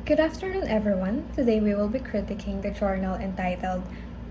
Good afternoon, everyone. Today we will be critiquing the journal entitled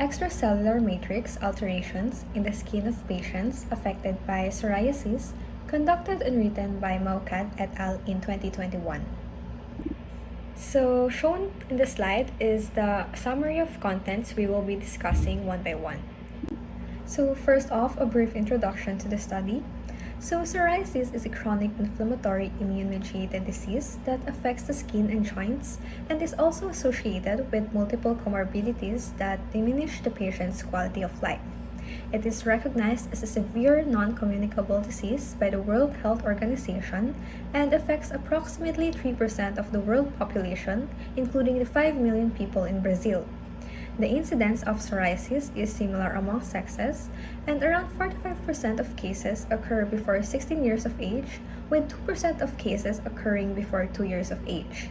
Extracellular Matrix Alterations in the Skin of Patients Affected by Psoriasis, conducted and written by Maukat et al. In 2021. So, shown in the slide is the summary of contents we will be discussing one by one. So, first off, a brief introduction to the study. So, psoriasis is a chronic inflammatory immune-mediated disease that affects the skin and joints and is also associated with multiple comorbidities that diminish the patient's quality of life. It is recognized as a severe non-communicable disease by the World Health Organization and affects approximately 3% of the world population, including the 5 million people in Brazil. The incidence of psoriasis is similar among sexes, and around 45% of cases occur before 16 years of age, with 2% of cases occurring before 2 years of age.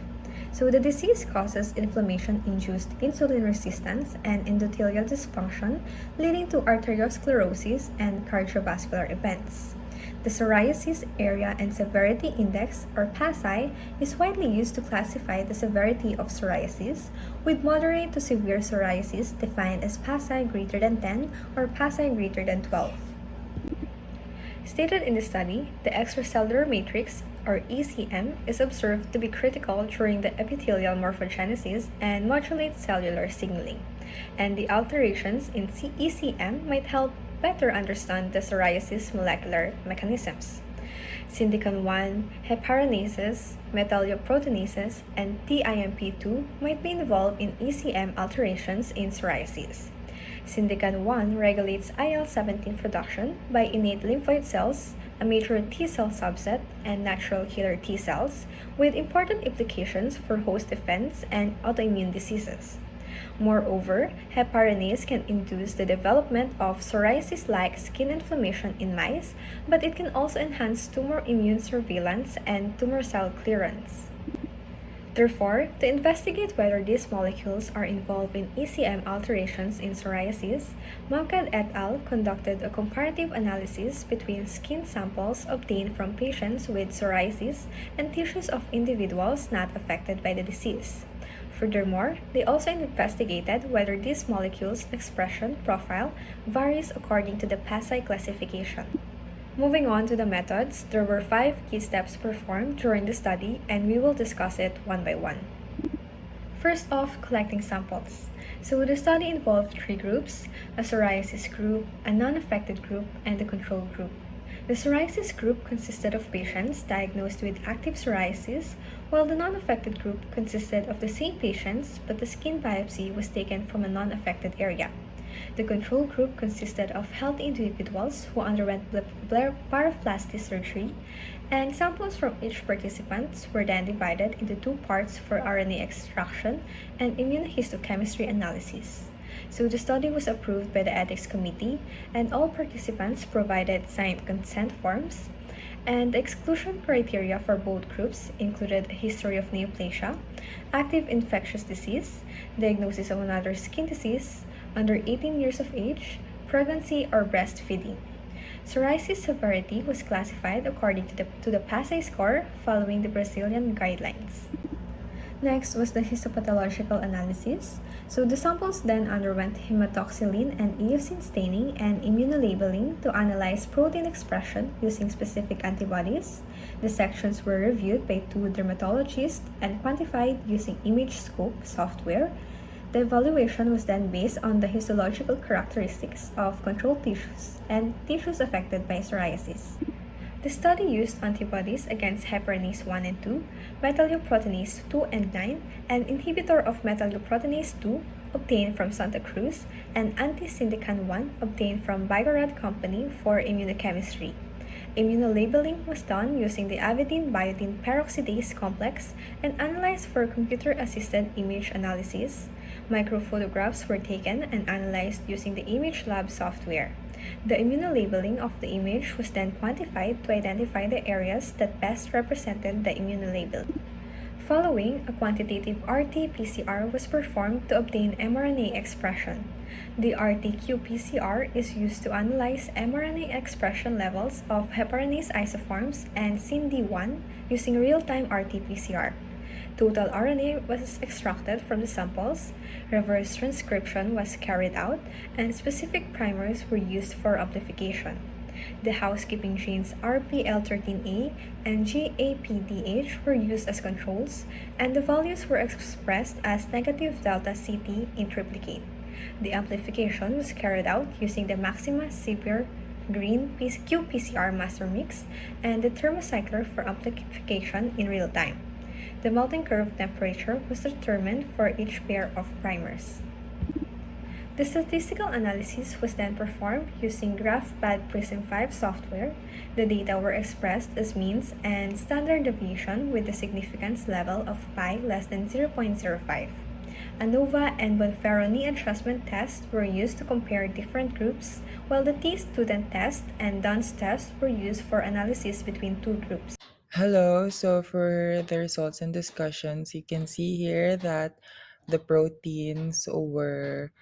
So the disease causes inflammation-induced insulin resistance and endothelial dysfunction, leading to arteriosclerosis and cardiovascular events. The Psoriasis Area and Severity Index, or PASI, is widely used to classify the severity of psoriasis, with moderate to severe psoriasis defined as PASI greater than 10 or PASI greater than 12. Stated in the study, the extracellular matrix, or ECM, is observed to be critical during the epithelial morphogenesis and modulates cellular signaling, and the alterations in ECM might help better understand the psoriasis molecular mechanisms. Syndican-1, heparinases, metalloproteinases, and TIMP2 might be involved in ECM alterations in psoriasis. Syndican-1 regulates IL-17 production by innate lymphoid cells, a major T-cell subset, and natural killer T-cells, with important implications for host defense and autoimmune diseases. Moreover, heparinase can induce the development of psoriasis-like skin inflammation in mice, but it can also enhance tumor immune surveillance and tumor cell clearance. Therefore, to investigate whether these molecules are involved in ECM alterations in psoriasis, Maukat et al. Conducted a comparative analysis between skin samples obtained from patients with psoriasis and tissues of individuals not affected by the disease. Furthermore, they also investigated whether these molecules' expression profile varies according to the PASI classification. Moving on to the methods, there were 5 key steps performed during the study, and we will discuss it one by one. First off, collecting samples. So the study involved 3 groups: a psoriasis group, a non-affected group, and a control group. The psoriasis group consisted of patients diagnosed with active psoriasis, while the non-affected group consisted of the same patients, but the skin biopsy was taken from a non-affected area. The control group consisted of healthy individuals who underwent blepharoplasty surgery, and samples from each participant were then divided into 2 parts for RNA extraction and immunohistochemistry analysis. So the study was approved by the ethics committee, and all participants provided signed consent forms, and the exclusion criteria for both groups included a history of neoplasia, active infectious disease, diagnosis of another skin disease, under 18 years of age, pregnancy, or breastfeeding. Psoriasis severity was classified according to the PASI score following the Brazilian guidelines. Next was the histopathological analysis. So the samples then underwent hematoxylin and eosin staining and immunolabeling to analyze protein expression using specific antibodies. The sections were reviewed by 2 dermatologists and quantified using ImageScope software. The evaluation was then based on the histological characteristics of control tissues and tissues affected by psoriasis. The study used antibodies against heparinase 1 and 2, metalloproteinase 2 and 9, an inhibitor of metalloproteinase 2 obtained from Santa Cruz, and anti-syndican 1 obtained from Vigorad Company for immunochemistry. Immunolabeling was done using the avidin biotin peroxidase complex and analyzed for computer-assisted image analysis. Microphotographs were taken and analyzed using the ImageLab software. The immunolabeling of the image was then quantified to identify the areas that best represented the immunolabel. Following, a quantitative RT-PCR was performed to obtain mRNA expression. The RT-qPCR is used to analyze mRNA expression levels of heparinase isoforms and SIND1 using real-time RT-PCR. Total RNA was extracted from the samples, reverse transcription was carried out, and specific primers were used for amplification. The housekeeping genes RPL13A and GAPDH were used as controls, and the values were expressed as negative delta CT in triplicate. The amplification was carried out using the Maxima Severe Green qPCR master mix and the thermocycler for amplification in real time. The melting curve temperature was determined for each pair of primers. The statistical analysis was then performed using GraphPad Prism 5 software. The data were expressed as means and standard deviation with a significance level of pi less than 0.05. ANOVA and Bonferroni adjustment tests were used to compare different groups, while the T-student test and Dunn's test were used for analysis between two groups. Hello. So for the results and discussions, you can see here that the proteins were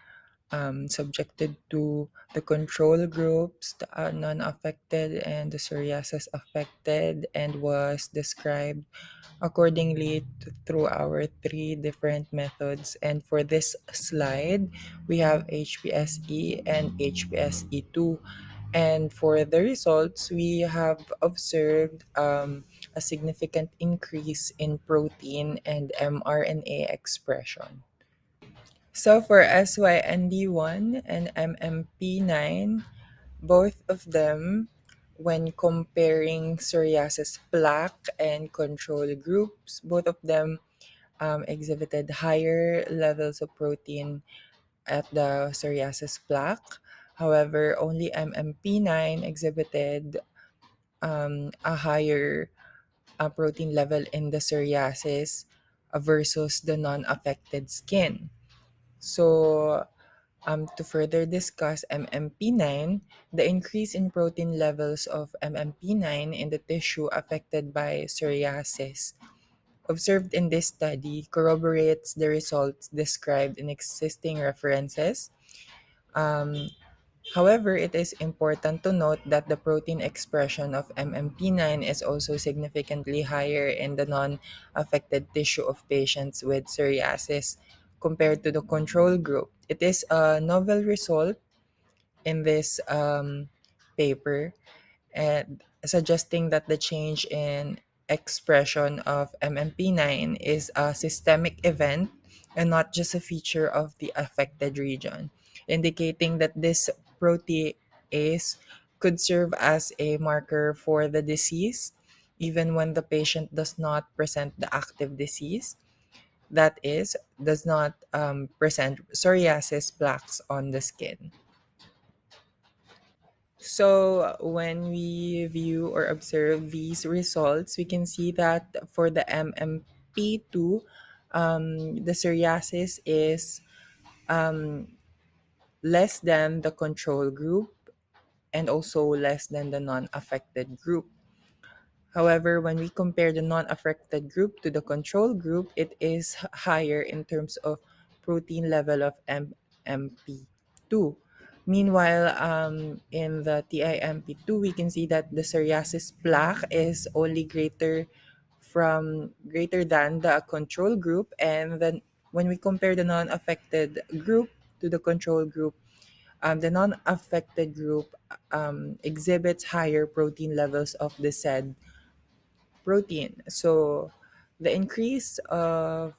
subjected to the control groups, the non-affected, and the psoriasis affected, and was described accordingly through our three different methods. And for this slide, we have HPSE and HPSE2. And for the results, we have observed a significant increase in protein and mRNA expression. So for SYND1 and MMP9, both of them, when comparing psoriasis plaque and control groups, both of them exhibited higher levels of protein at the psoriasis plaque. However, only MMP9 exhibited a higher protein level in the psoriasis versus the non-affected skin. So, to further discuss MMP9, the increase in protein levels of MMP9 in the tissue affected by psoriasis observed in this study corroborates the results described in existing references. Um, However, it is important to note that the protein expression of MMP9 is also significantly higher in the non-affected tissue of patients with psoriasis compared to the control group. It is a novel result in this paper and suggesting that the change in expression of MMP9 is a systemic event and not just a feature of the affected region, indicating that this protease could serve as a marker for the disease even when the patient does not present the active disease, that is, does not present psoriasis plaques on the skin. So when we view or observe these results, we can see that for the MMP2, the psoriasis is um, less than the control group and also less than the non-affected group. However, when we compare the non-affected group to the control group, it is higher in terms of protein level of MMP2. Meanwhile, in the TIMP2, we can see that the psoriasis plaque is only greater than the control group, and then when we compare the non-affected group to the control group, the non-affected group exhibits higher protein levels of the said protein. So the increase of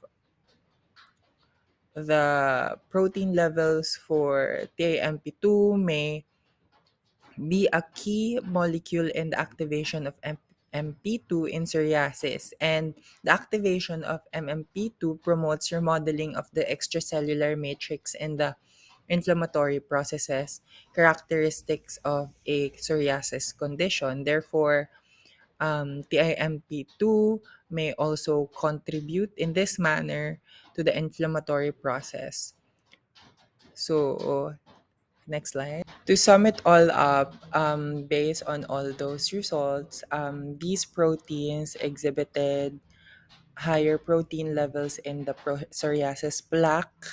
the protein levels for TAMP2 may be a key molecule in the activation of MP2 in psoriasis, and the activation of MMP2 promotes remodeling of the extracellular matrix in the inflammatory processes characteristics of a psoriasis condition. Therefore, TIMP2 may also contribute in this manner to the inflammatory process. So, next slide. To sum it all up, based on all those results, these proteins exhibited higher protein levels in the psoriasis plaque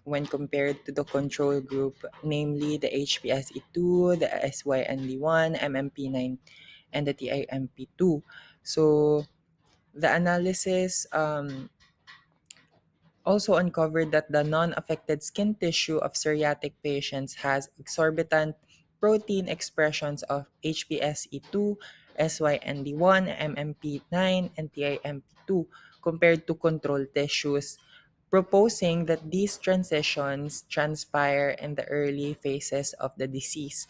when compared to the control group, namely the HPSE2, the SYND1, MMP9, and the TIMP2. So, The analysis also uncovered that the non-affected skin tissue of psoriatic patients has exorbitant protein expressions of HPSE2, SYND1, MMP9, and TIMP2 compared to control tissues, proposing that these transitions transpire in the early phases of the disease.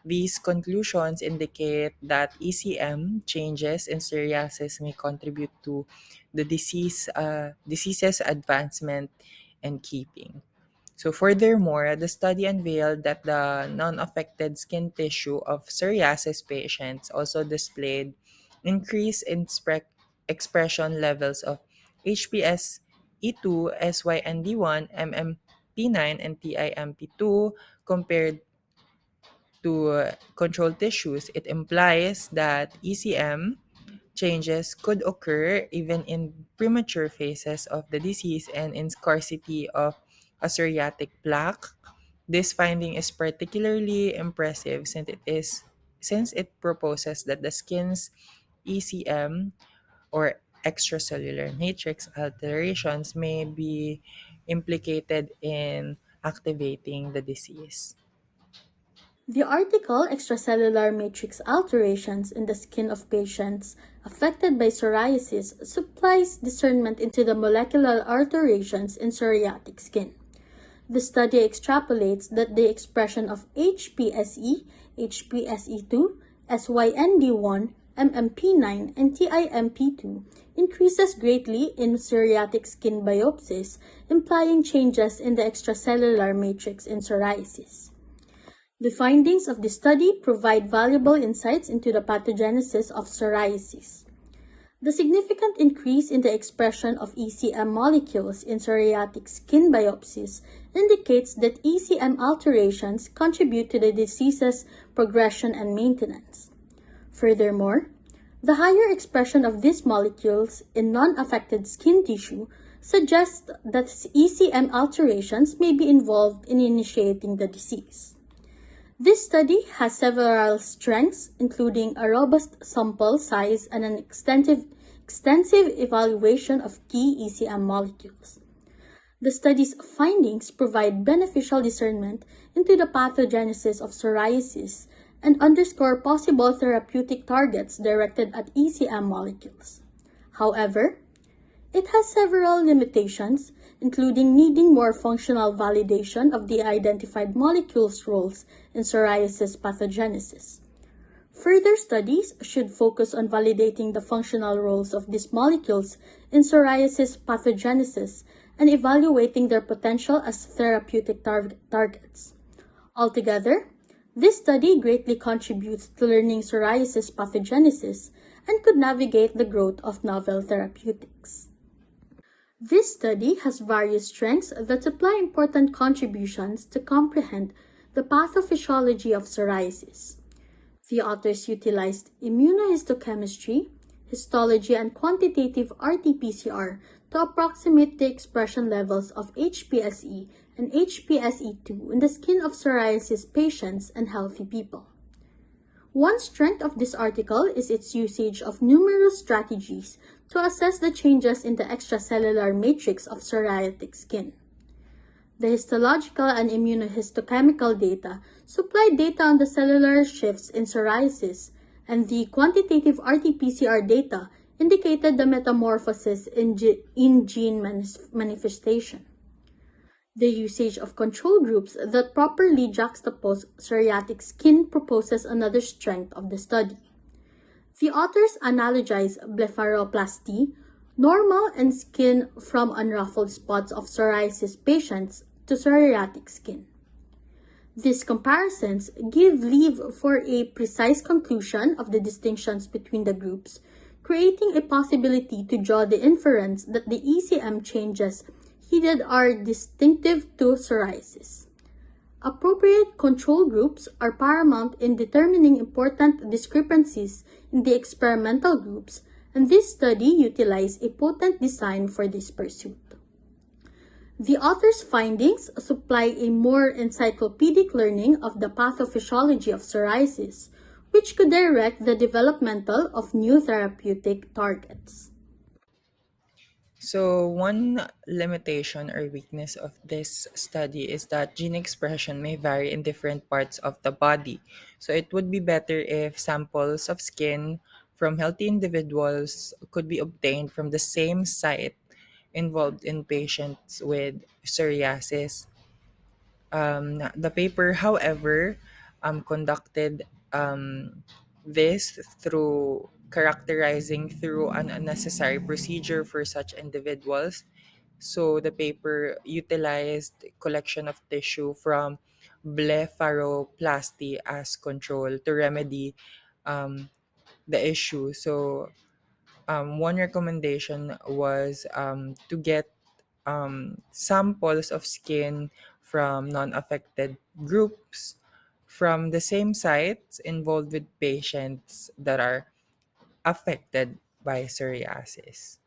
These conclusions indicate that ECM changes in psoriasis may contribute to the disease's advancement and keeping. So furthermore, the study unveiled that the non-affected skin tissue of psoriasis patients also displayed increase in expression levels of HPS E2, SYND1, MMP9, and TIMP2 compared to control tissues. It implies that ECM changes could occur even in premature phases of the disease and in scarcity of a psoriatic plaque. This finding is particularly impressive since it proposes that the skin's ECM or extracellular matrix alterations may be implicated in activating the disease. The article Extracellular Matrix Alterations in the Skin of Patients Affected by Psoriasis supplies discernment into the molecular alterations in psoriatic skin. The study extrapolates that the expression of HPSE, HPSE2, SYND1, MMP9, and TIMP2 increases greatly in psoriatic skin biopsies, implying changes in the extracellular matrix in psoriasis. The findings of the study provide valuable insights into the pathogenesis of psoriasis. The significant increase in the expression of ECM molecules in psoriatic skin biopsies indicates that ECM alterations contribute to the disease's progression and maintenance. Furthermore, the higher expression of these molecules in non-affected skin tissue suggests that ECM alterations may be involved in initiating the disease. This study has several strengths, including a robust sample size and an extensive evaluation of key ECM molecules. The study's findings provide beneficial discernment into the pathogenesis of psoriasis and underscore possible therapeutic targets directed at ECM molecules. However, it has several limitations, including needing more functional validation of the identified molecules' roles in psoriasis pathogenesis. Further studies should focus on validating the functional roles of these molecules in psoriasis pathogenesis and evaluating their potential as therapeutic targets. Altogether, this study greatly contributes to learning psoriasis pathogenesis and could navigate the growth of novel therapeutics. This study has various strengths that supply important contributions to comprehend the pathophysiology of psoriasis. The authors utilized immunohistochemistry, histology, and quantitative RT-PCR to approximate the expression levels of HPSE and HPSE2 in the skin of psoriasis patients and healthy people. One strength of this article is its usage of numerous strategies to assess the changes in the extracellular matrix of psoriatic skin. The histological and immunohistochemical data supply data on the cellular shifts in psoriasis, and the quantitative RT-PCR data indicated the metamorphosis in gene manifestation. The usage of control groups that properly juxtapose psoriatic skin proposes another strength of the study. The authors analogize blepharoplasty, normal and skin from unruffled spots of psoriasis patients to psoriatic skin. These comparisons give leave for a precise conclusion of the distinctions between the groups, creating a possibility to draw the inference that the ECM changes heeded are distinctive to psoriasis. Appropriate control groups are paramount in determining important discrepancies in the experimental groups, and this study utilized a potent design for this pursuit. The author's findings supply a more encyclopedic learning of the pathophysiology of psoriasis, which could direct the developmental of new therapeutic targets. So, one limitation or weakness of this study is that gene expression may vary in different parts of the body. So, it would be better if samples of skin from healthy individuals could be obtained from the same site involved in patients with psoriasis. The paper, however, conducted this through characterizing through an unnecessary procedure for such individuals. So the paper utilized collection of tissue from blepharoplasty as control to remedy um, the issue. So one recommendation was to get samples of skin from non-affected groups from the same sites involved with patients that are affected by psoriasis.